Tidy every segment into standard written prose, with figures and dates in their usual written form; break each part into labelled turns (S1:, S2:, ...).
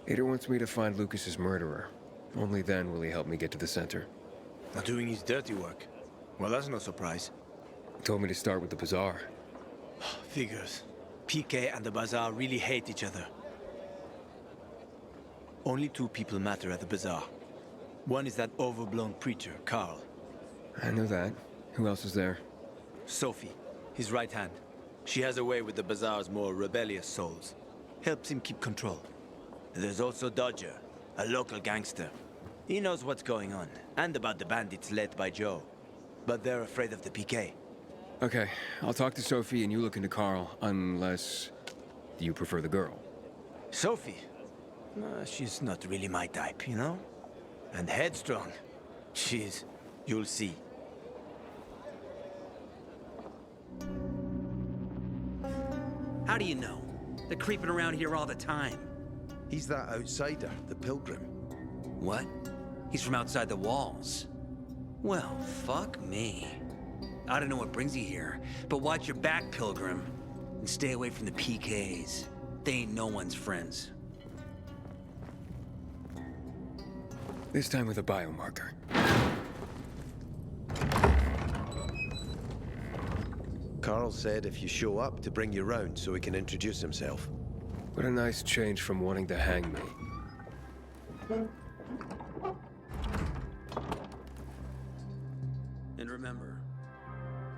S1: Aitor wants me to find Lucas's murderer. Only then will he help me get to the center.
S2: Not doing his dirty work. Well, that's no surprise.
S1: He told me to start with the bazaar.
S2: Figures. PK and the bazaar really hate each other. Only two people matter at the bazaar. One is that overblown preacher, Carl.
S1: I know that. Who else is there?
S2: Sophie, his right hand. She has a way with the bazaar's more rebellious souls. Helps him keep control. There's also Dodger, a local gangster. He knows what's going on, and about the bandits led by Joe. But they're afraid of the PK.
S1: Okay, I'll talk to Sophie and you look into Carl, unless you prefer the girl.
S2: Sophie? She's not really my type, you know? And headstrong. You'll see.
S3: How do you know? They're creeping around here all the time.
S4: He's that outsider, the pilgrim.
S3: What? He's from outside the walls. Well, fuck me. I don't know what brings you here, but watch your back, pilgrim. And stay away from the PKs. They ain't no one's friends.
S1: This time with a biomarker.
S4: Carl said if you show up to bring you round so he can introduce himself.
S1: What a nice change from wanting to hang me.
S3: And remember,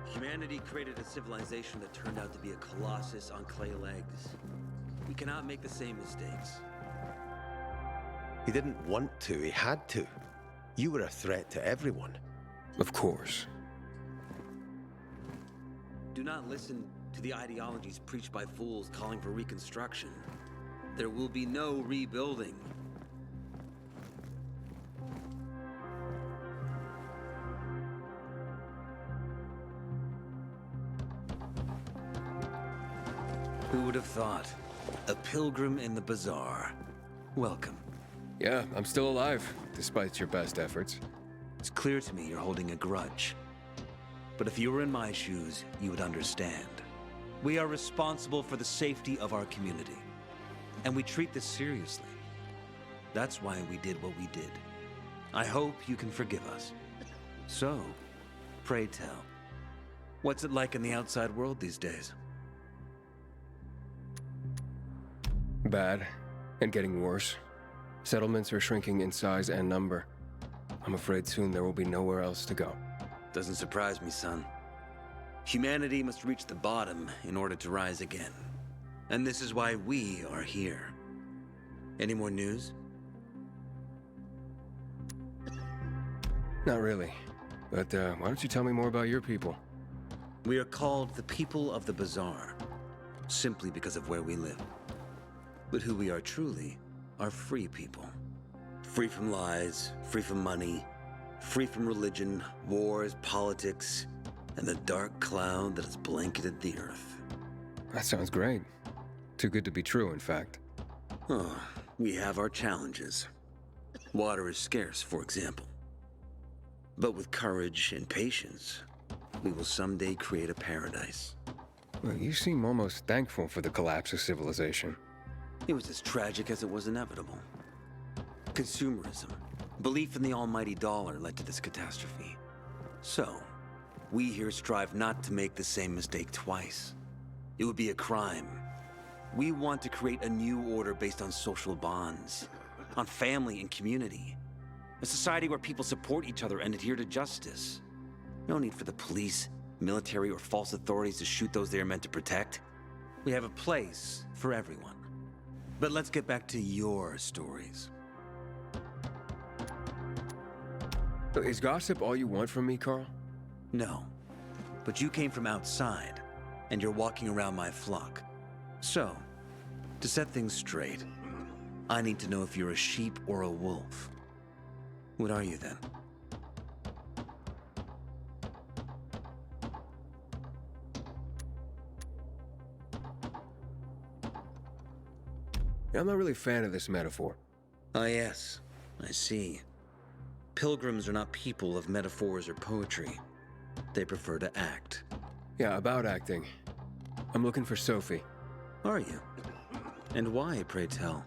S3: humanity created a civilization that turned out to be a colossus on clay legs. We cannot make the same mistakes.
S4: He didn't want to, he had to. You were a threat to everyone.
S1: Of course.
S3: Do not listen to the ideologies preached by fools calling for reconstruction. There will be no rebuilding. Who would have thought? A pilgrim in the bazaar. Welcome.
S1: Yeah, I'm still alive, despite your best efforts.
S3: It's clear to me you're holding a grudge. But if you were in my shoes, you would understand. We are responsible for the safety of our community. And we treat this seriously. That's why we did what we did. I hope you can forgive us. So, pray tell, what's it like in the outside world these days?
S1: Bad, and getting worse. Settlements are shrinking in size and number. I'm afraid soon there will be nowhere else to go.
S3: Doesn't surprise me, son. Humanity must reach the bottom in order to rise again. And this is why we are here. Any more news?
S1: Not really. But why don't you tell me more about your people?
S3: We are called the people of the bazaar, simply because of where we live. But who we are truly are free people. Free from lies, free from money, free from religion, wars, politics, and the dark cloud that has blanketed the earth.
S1: That sounds great. Too good to be true, in fact.
S3: Oh, we have our challenges. Water is scarce, for example. But with courage and patience, we will someday create a paradise.
S1: Well, you seem almost thankful for the collapse of civilization.
S3: It was as tragic as it was inevitable. Consumerism, belief in the almighty dollar led to this catastrophe. So, we here strive not to make the same mistake twice. It would be a crime. We want to create a new order based on social bonds, on family and community. A society where people support each other and adhere to justice. No need for the police, military, or false authorities to shoot those they are meant to protect. We have a place for everyone. But let's get back to your stories.
S1: Is gossip all you want from me, Carl?
S3: No, but you came from outside, and you're walking around my flock. So, to set things straight, I need to know if you're a sheep or a wolf. What are you then?
S1: I'm not really a fan of this metaphor.
S3: Ah, yes, I see. Pilgrims are not people of metaphors or poetry. They prefer to act.
S1: Yeah, about acting. I'm looking for Sophie.
S3: Are you? And why, pray tell?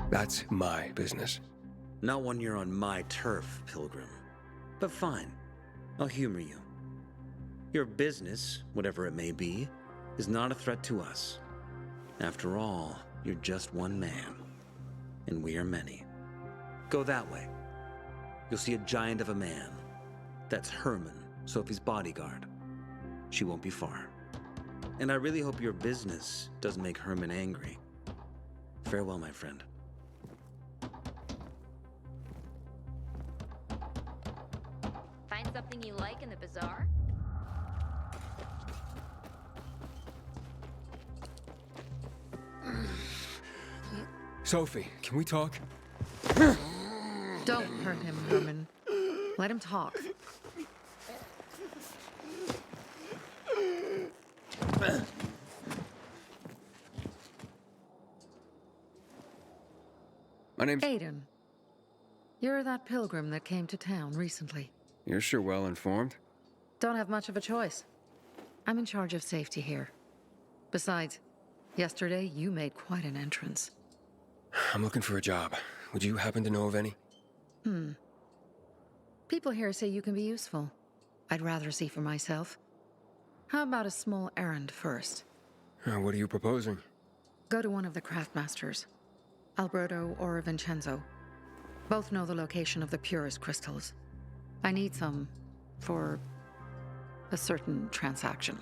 S1: That's my business.
S3: Not when you're on my turf, Pilgrim. But fine, I'll humor you. Your business, whatever it may be, is not a threat to us. After all, you're just one man, and we are many. Go that way. You'll see a giant of a man. That's Hermann, Sophie's bodyguard. She won't be far. And I really hope your business doesn't make Hermann angry. Farewell, my friend.
S5: Find something you like in the bazaar?
S1: Sophie, can we talk?
S6: Don't hurt him, Herman. Let him talk.
S1: My name's...
S6: Aiden. You're that pilgrim that came to town recently.
S1: You're sure well informed.
S6: Don't have much of a choice. I'm in charge of safety here. Besides, yesterday you made quite an entrance.
S1: I'm looking for a job. Would you happen to know of any?
S6: People here say you can be useful. I'd rather see for myself. How about a small errand first?
S1: What are you proposing?
S6: Go to one of the craftmasters, Alberto or Vincenzo. Both know the location of the purest crystals. I need some for a certain transaction.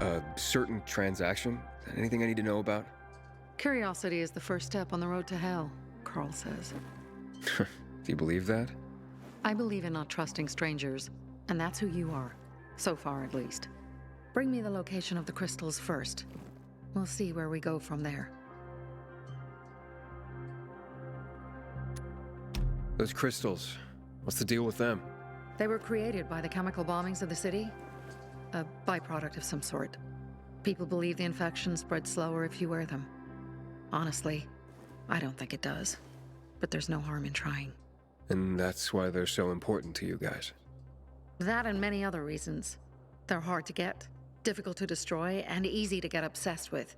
S1: A certain transaction? Anything I need to know about?
S6: Curiosity is the first step on the road to hell, Carl says.
S1: Do you believe that?
S6: I believe in not trusting strangers, and that's who you are. So far, at least. Bring me the location of the crystals first. We'll see where we go from there.
S1: Those crystals, what's the deal with them?
S6: They were created by the chemical bombings of the city. A byproduct of some sort. People believe the infection spreads slower if you wear them. Honestly, I don't think it does. But there's no harm in trying.
S1: And that's why they're so important to you guys.
S6: That and many other reasons. They're hard to get, difficult to destroy, and easy to get obsessed with.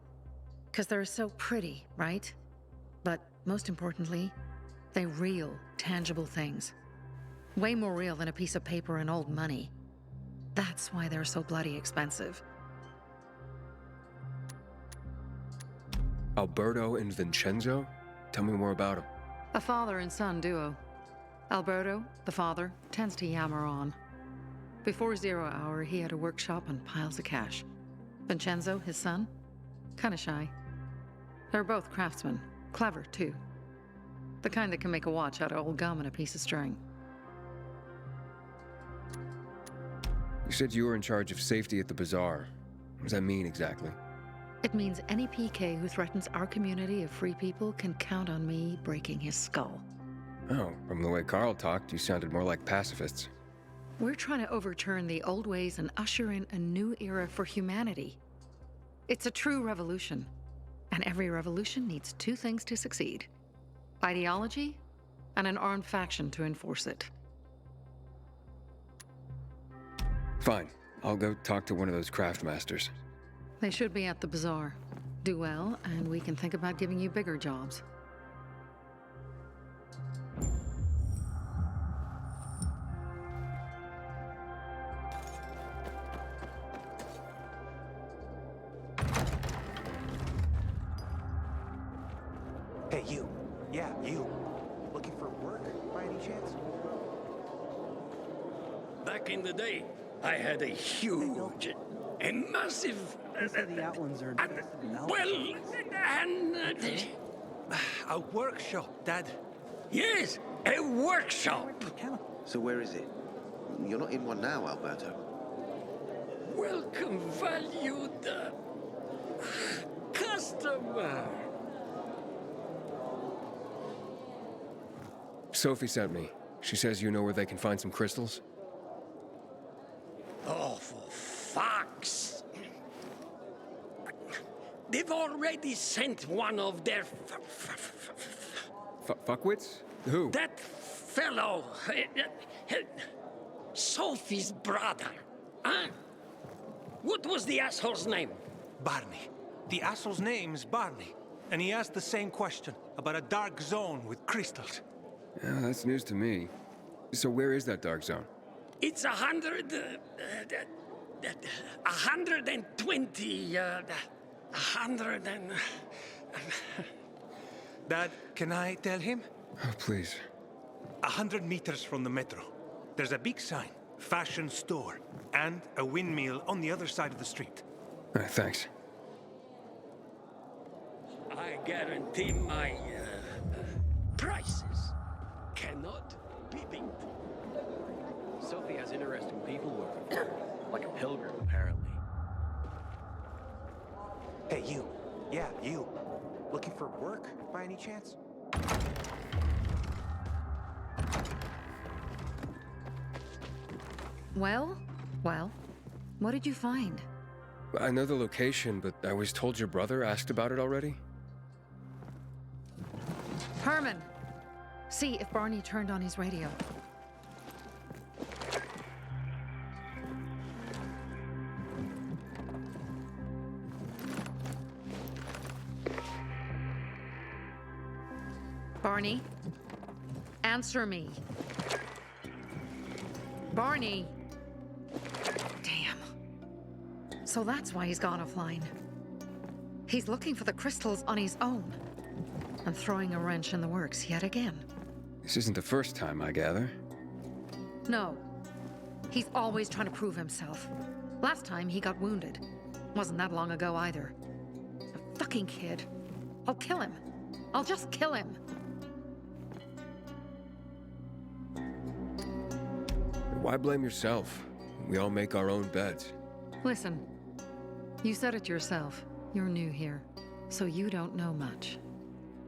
S6: Because they're so pretty, right? But most importantly, they're real, tangible things. Way more real than a piece of paper and old money. That's why they're so bloody expensive.
S1: Alberto and Vincenzo? Tell me more about them.
S6: A father and son duo. Alberto, the father, tends to yammer on. Before 0 hour, he had a workshop and piles of cash. Vincenzo, his son, kinda shy. They're both craftsmen, clever too. The kind that can make a watch out of old gum and a piece of string.
S1: You said you were in charge of safety at the bazaar. What does that mean exactly?
S6: It means any PK who threatens our community of free people can count on me breaking his skull.
S1: Oh, from the way Carl talked, you sounded more like pacifists.
S6: We're trying to overturn the old ways and usher in a new era for humanity. It's a true revolution. And every revolution needs two things to succeed: ideology and an armed faction to enforce it.
S1: Fine. I'll go talk to one of those craftmasters.
S6: They should be at the bazaar. Do well, and we can think about giving you bigger jobs.
S7: Hey, you. Yeah, you. Looking for work, by any chance?
S8: Back in the day, I had a huge, a massive...
S7: They say the Outlands are infested in elves.
S8: well, and...
S7: A workshop, Dad.
S8: yes, a workshop.
S9: So where is it? You're not in one now, Alberto.
S8: Welcome, valued customer.
S1: Sophie sent me. She says you know where they can find some crystals?
S8: Oh, for fuck's... They've already sent one of their...
S1: Fuckwits? Who?
S8: that fellow... Sophie's brother. Huh? What was the asshole's name?
S7: Barney. The asshole's name's Barney. And he asked the same question about a dark zone with crystals.
S1: Yeah, that's news to me. So where is that dark zone?
S8: It's 120, 100 and...
S7: Dad, can I tell him?
S1: Oh, please.
S7: 100 meters from the metro. There's a big sign, fashion store, and a windmill on the other side of the street.
S1: All right, thanks.
S8: I guarantee my prices cannot be beat.
S10: Sophie has interesting people working for her, like a pilgrim, apparently.
S7: Hey, you. Yeah, you. Looking for work, by any chance?
S6: Well, what did you find?
S1: I know the location, but I was told your brother asked about it already.
S6: Herman! See if Barney turned on his radio. Barney, answer me. Barney! Damn. So that's why he's gone offline. He's looking for the crystals on his own. And throwing a wrench in the works yet again.
S1: This isn't the first time, I gather.
S6: No. He's always trying to prove himself. Last time he got wounded. Wasn't that long ago either. A fucking kid. I'll kill him. I'll just kill him.
S1: Why blame yourself? We all make our own beds.
S6: Listen, you said it yourself. You're new here, so you don't know much.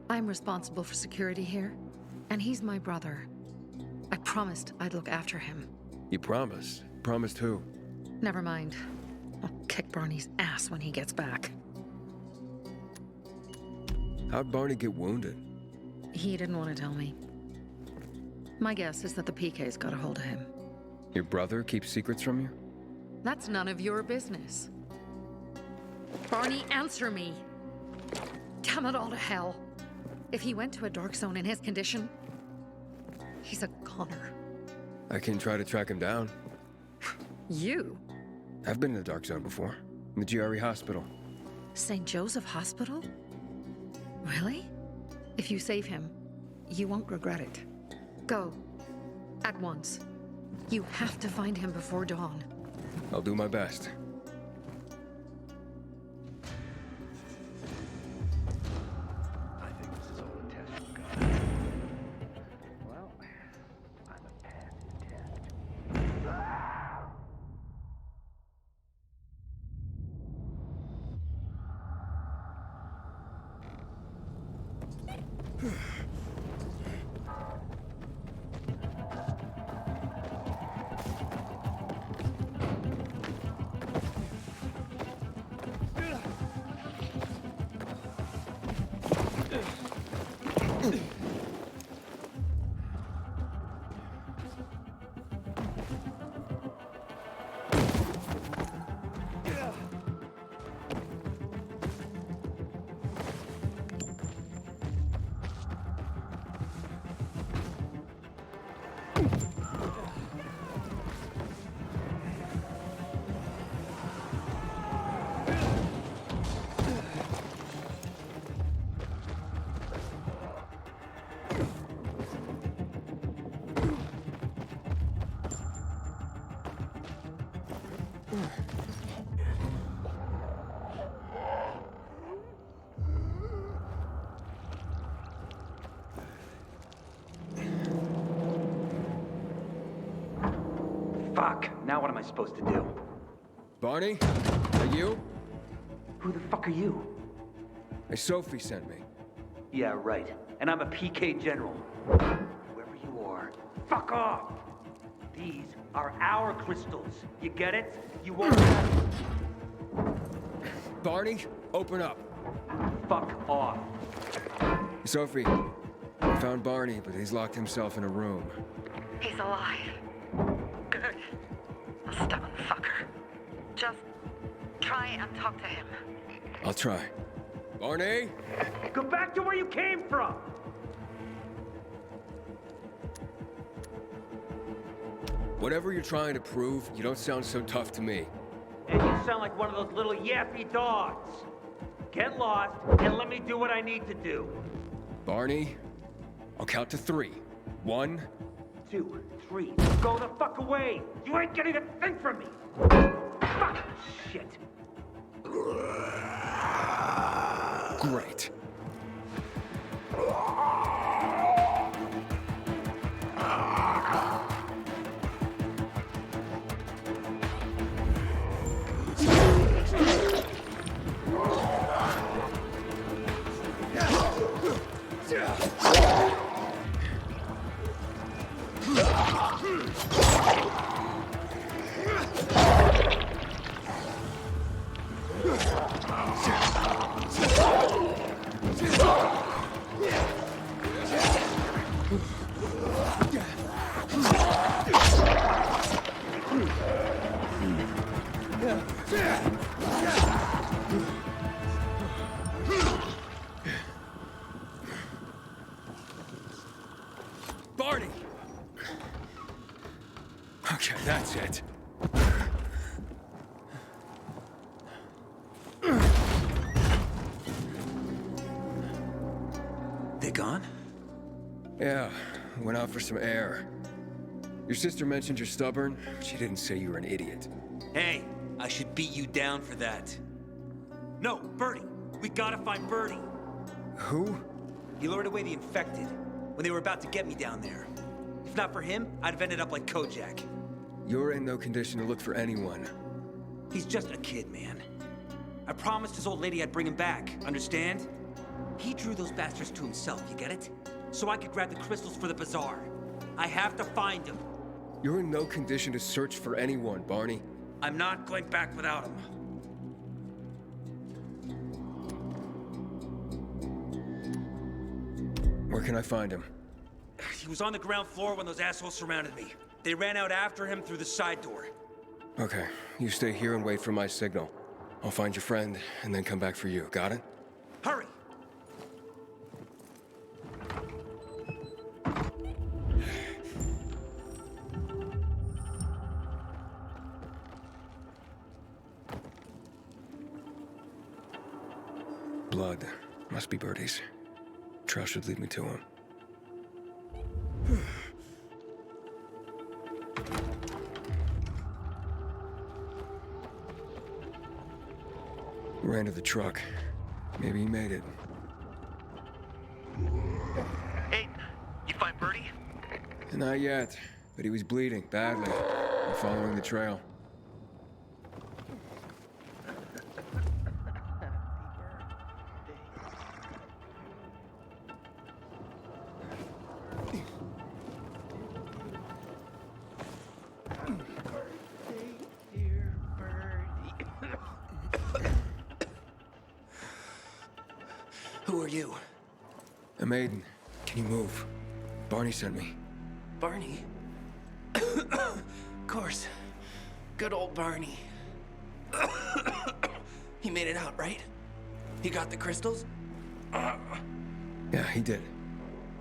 S6: I'm responsible for security here, and he's my brother. I promised I'd look after him.
S1: You promised? Promised who?
S6: Never mind. I'll kick Barney's ass when he gets back.
S1: How'd Barney get wounded?
S6: He didn't want to tell me. My guess is that the PK's got a hold of him.
S1: Your brother keeps secrets from you?
S6: That's none of your business. Barney, answer me! Damn it all to hell! If he went to a dark zone in his condition, he's a goner.
S1: I can try to track him down.
S6: You?
S1: I've been in the dark zone before. In the GRE hospital.
S6: St. Joseph Hospital? Really? If you save him, you won't regret it. Go. At once. You have to find him before dawn.
S1: I'll do my best.
S10: I think this is all the test we've got. Well, I'm a passive test. Fuck! Now what am I supposed to do?
S1: Barney? Are you?
S10: Who the fuck are you?
S1: Hey, Sophie sent me.
S10: Yeah, right. And I'm a PK general. Whoever you are, fuck off! These are our crystals. You get it? You won't have...
S1: Barney, open up.
S10: Fuck off.
S1: Sophie, I found Barney, but he's locked himself in a room.
S6: He's alive. Good. A stubborn fucker. Just try and talk to him.
S1: I'll try. Barney?
S10: Go back to where you came from!
S1: Whatever you're trying to prove, you don't sound so tough to me.
S10: And you sound like one of those little yappy dogs. Get lost, and let me do what I need to do.
S1: Barney, I'll count to 3. 1,
S10: 2, 3. Go the fuck away! You ain't getting a thing from me! Fuck! Shit!
S1: great. Barney! Okay, that's it.
S3: They gone?
S1: Yeah, went out for some air. Your sister mentioned you're stubborn. She didn't say you were an idiot.
S2: Hey, I should beat you down for that. No, Bertie. We gotta find Bertie.
S1: Who?
S2: He lured away the infected when they were about to get me down there. If not for him, I'd have ended up like Kojak.
S1: You're in no condition to look for anyone.
S2: He's just a kid, man. I promised his old lady I'd bring him back, understand? He drew those bastards to himself, you get it? So I could grab the crystals for the bazaar. I have to find him.
S1: You're in no condition to search for anyone, Barney.
S2: I'm not going back without him.
S1: Where can I find him?
S2: He was on the ground floor when those assholes surrounded me. They ran out after him through the side door.
S1: Okay, you stay here and wait for my signal. I'll find your friend and then come back for you. Got it?
S2: Hurry!
S1: Blood. Must be Bertie's. Trail should lead me to him. Ran to the truck. Maybe he made it.
S11: Hey, you find Bertie?
S1: Not yet, but he was bleeding badly. I'm following the trail.
S11: Who are you?
S1: I'm Aiden. Can you move? Barney sent me.
S11: Barney? Of course. Good old Barney. He made it out, right? He got the crystals?
S1: Yeah, he did.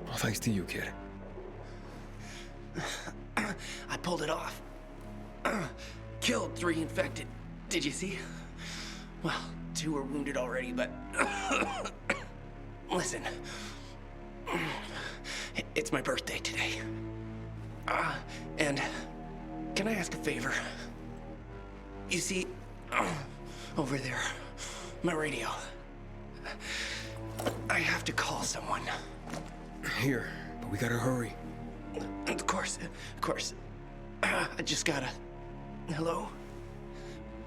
S1: All thanks to you, kid.
S11: I pulled it off. Killed 3 infected. Did you see? Well, 2 are wounded already, but... Listen. It's my birthday today. And can I ask a favor? You see, over there, my radio. I have to call someone.
S1: Here, but we gotta hurry.
S11: Of course. I just gotta... Hello?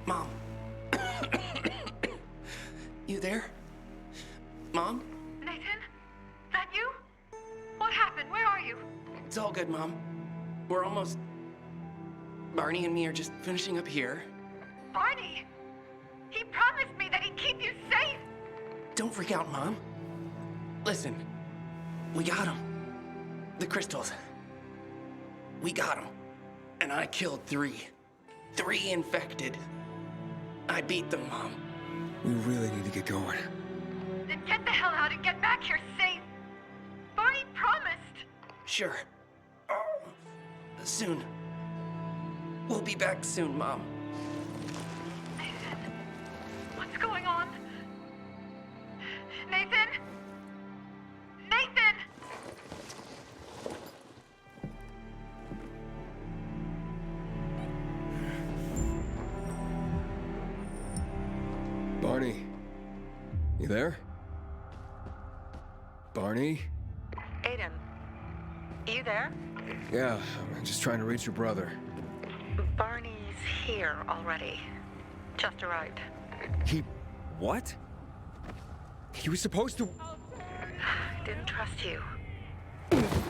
S11: Mom? You there? Mom?
S12: Nathan? That you? What happened? Where are you?
S11: It's all good, Mom. We're almost... Barney and me are just finishing up here.
S12: Barney? He promised me that he'd keep you safe!
S11: Don't freak out, Mom. Listen, we got him. The crystals. We got him. And I killed 3. 3 infected. I beat them, Mom.
S1: We really need to get going.
S12: Then get the hell out and get back here safe. Barney promised.
S11: Sure. Soon. We'll be back soon, Mom.
S12: Nathan, what's going on? Nathan? Nathan!
S1: Barney, you there? Barney?
S6: Aiden, you there?
S1: Yeah, I'm just trying to reach your brother.
S6: Barney's here already. Just arrived.
S1: He... what? He was supposed to...
S6: Didn't trust you.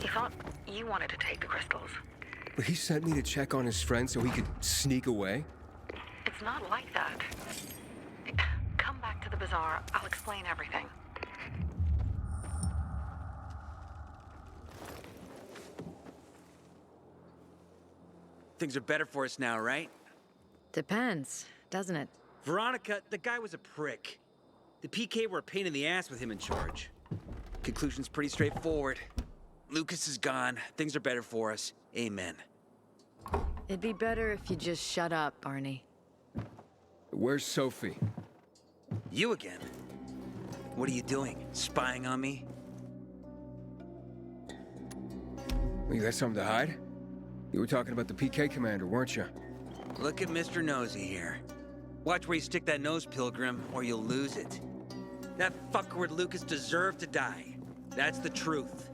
S6: He thought you wanted to take the crystals.
S1: But he sent me to check on his friend so he could sneak away?
S6: It's not like that. Come back to the bazaar. I'll explain everything.
S3: Things are better for us now, right?
S13: Depends, doesn't it?
S3: Veronica, the guy was a prick. The PK were a pain in the ass with him in charge. Conclusion's pretty straightforward. Lucas is gone. Things are better for us. Amen.
S13: It'd be better if you just shut up, Barney.
S1: Where's Sophie?
S3: You again? What are you doing? Spying on me?
S1: You got something to hide? You were talking about the PK commander, weren't you?
S3: Look at Mr. Nosy here. Watch where you stick that nose, Pilgrim, or you'll lose it. That fuckward Lucas deserved to die. That's the truth.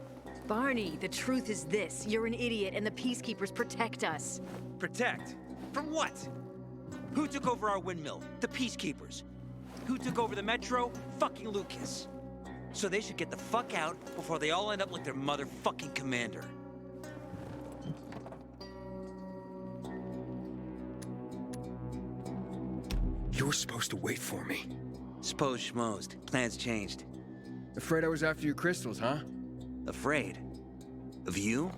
S13: Barney, the truth is this. You're an idiot, and the Peacekeepers protect us.
S3: Protect? From what? Who took over our windmill? The Peacekeepers. Who took over the Metro? Fucking Lucas. So they should get the fuck out before they all end up like their motherfucking commander.
S1: You were supposed to wait for me.
S3: Suppose schmozed. Plans changed.
S1: Afraid I was after your crystals, huh?
S3: Afraid? Of you?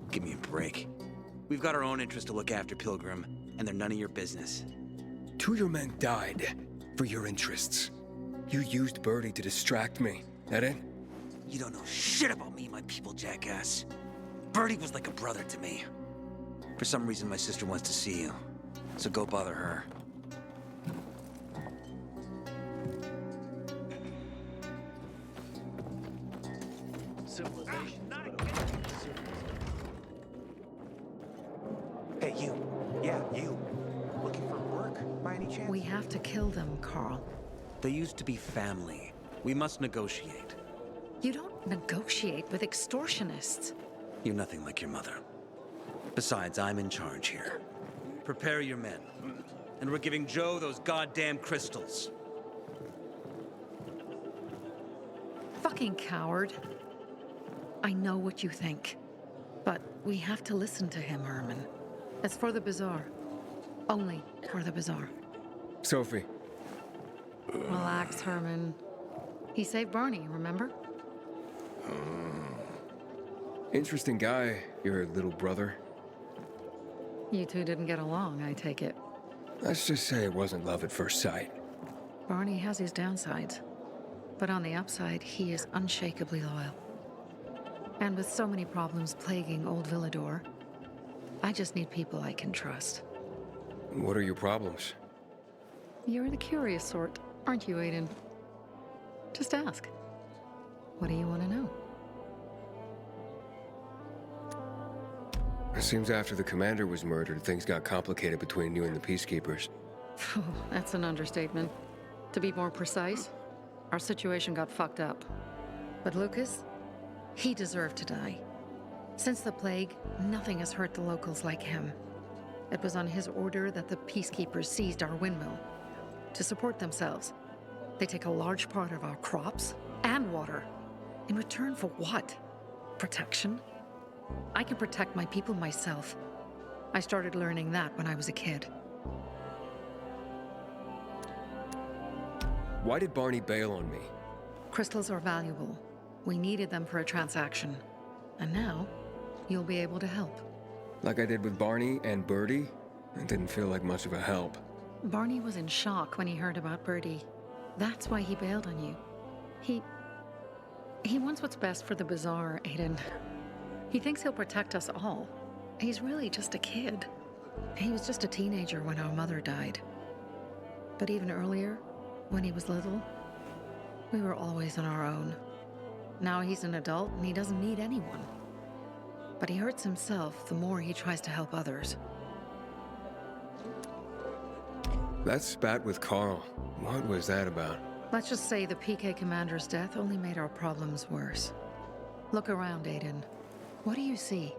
S3: Give me a break. We've got our own interests to look after, Pilgrim, and they're none of your business.
S1: 2 of your men died for your interests. You used Birdie to distract me. That it?
S3: You don't know shit about me and my people, jackass. Birdie was like a brother to me. For some reason, my sister wants to see you. So go bother her.
S14: Hey, you. Yeah, you. Looking for work, by any chance?
S6: We have to kill them, Carl.
S3: They used to be family. We must negotiate.
S6: You don't negotiate with extortionists.
S3: You're nothing like your mother. Besides, I'm in charge here. Prepare your men. And we're giving Joe those goddamn crystals.
S6: Fucking coward. I know what you think. But we have to listen to him, Herman. It's for the bazaar. Only for the bazaar.
S1: Sophie.
S6: Relax, Herman. He saved Barney, remember?
S1: Interesting guy, your little brother.
S6: You two didn't get along, I take it.
S1: Let's just say it wasn't love at first sight.
S6: Barney has his downsides. But on the upside, he is unshakably loyal. And with so many problems plaguing old Villador, I just need people I can trust.
S1: What are your problems?
S6: You're the curious sort, aren't you, Aiden? Just ask. What do you want to know?
S1: It seems after the commander was murdered, things got complicated between you and the Peacekeepers.
S6: That's an understatement. To be more precise, our situation got fucked up. But Lucas, he deserved to die. Since the plague, nothing has hurt the locals like him. It was on his order that the Peacekeepers seized our windmill. To support themselves, they take a large part of our crops and water. In return for what? Protection? I can protect my people myself. I started learning that when I was a kid.
S1: Why did Barney bail on me?
S6: Crystals are valuable. We needed them for a transaction. And now, you'll be able to help.
S1: Like I did with Barney and Birdie? It didn't feel like much of a help.
S6: Barney was in shock when he heard about Birdie. That's why he bailed on you. He wants what's best for the bazaar, Aiden. He thinks he'll protect us all. He's really just a kid. He was just a teenager when our mother died. But even earlier, when he was little, we were always on our own. Now he's an adult and he doesn't need anyone. But he hurts himself the more he tries to help others.
S1: That spat with Carl. What was that about?
S6: Let's just say the PK commander's death only made our problems worse. Look around, Aiden. What do you see?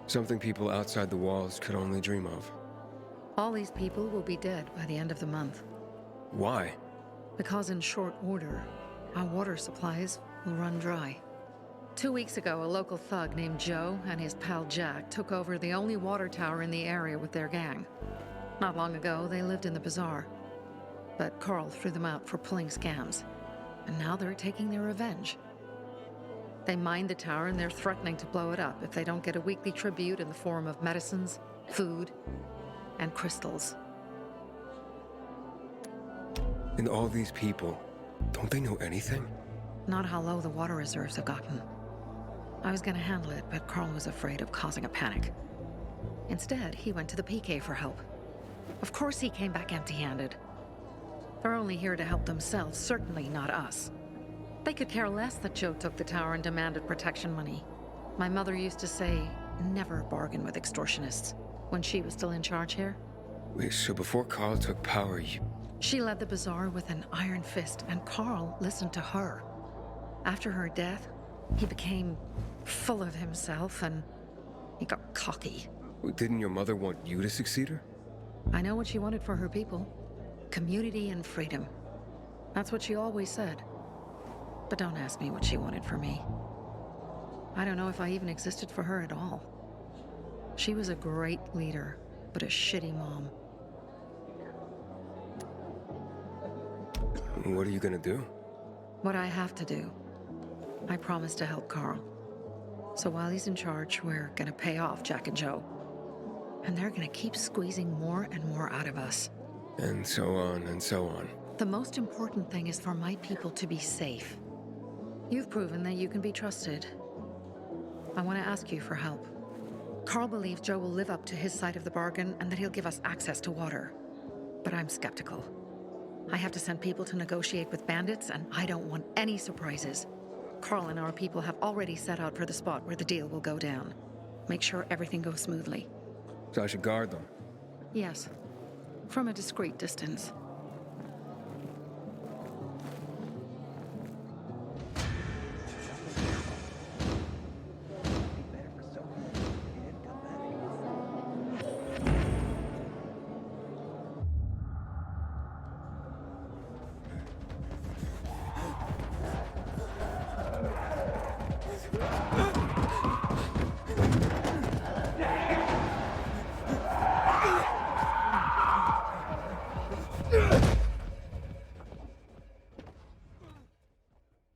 S1: Something people outside the walls could only dream of.
S6: All these people will be dead by the end of the month.
S1: Why?
S6: Because in short order, our water supplies will run dry. 2 weeks ago, a local thug named Joe and his pal Jack took over the only water tower in the area with their gang. Not long ago, they lived in the bazaar. But Carl threw them out for pulling scams. And now they're taking their revenge. They mined the tower and they're threatening to blow it up if they don't get a weekly tribute in the form of medicines, food, and crystals.
S1: And all these people, don't they know anything?
S6: Not how low the water reserves have gotten. I was gonna handle it, but Carl was afraid of causing a panic. Instead, he went to the PK for help. Of course he came back empty-handed. They're only here to help themselves, certainly not us. They could care less that Joe took the tower and demanded protection money. My mother used to say, never bargain with extortionists, when she was still in charge here.
S1: Wait, so before Carl took power,
S6: She led the bazaar with an iron fist, and Carl listened to her. After her death, he became full of himself, and he got cocky.
S1: Didn't your mother want you to succeed her?
S6: I know what she wanted for her people. Community and freedom. That's what she always said. But don't ask me what she wanted for me. I don't know if I even existed for her at all. She was a great leader, but a shitty mom.
S1: What are you gonna do?
S6: What I have to do. I promised to help Carl. So while he's in charge, we're gonna pay off Jack and Joe. And they're gonna keep squeezing more and more out of us.
S1: And so on and so on.
S6: The most important thing is for my people to be safe. You've proven that you can be trusted. I want to ask you for help. Carl believes Joe will live up to his side of the bargain and that he'll give us access to water. But I'm skeptical. I have to send people to negotiate with bandits, and I don't want any surprises. Carl and our people have already set out for the spot where the deal will go down. Make sure everything goes smoothly.
S1: So I should guard them?
S6: Yes. From a discreet distance.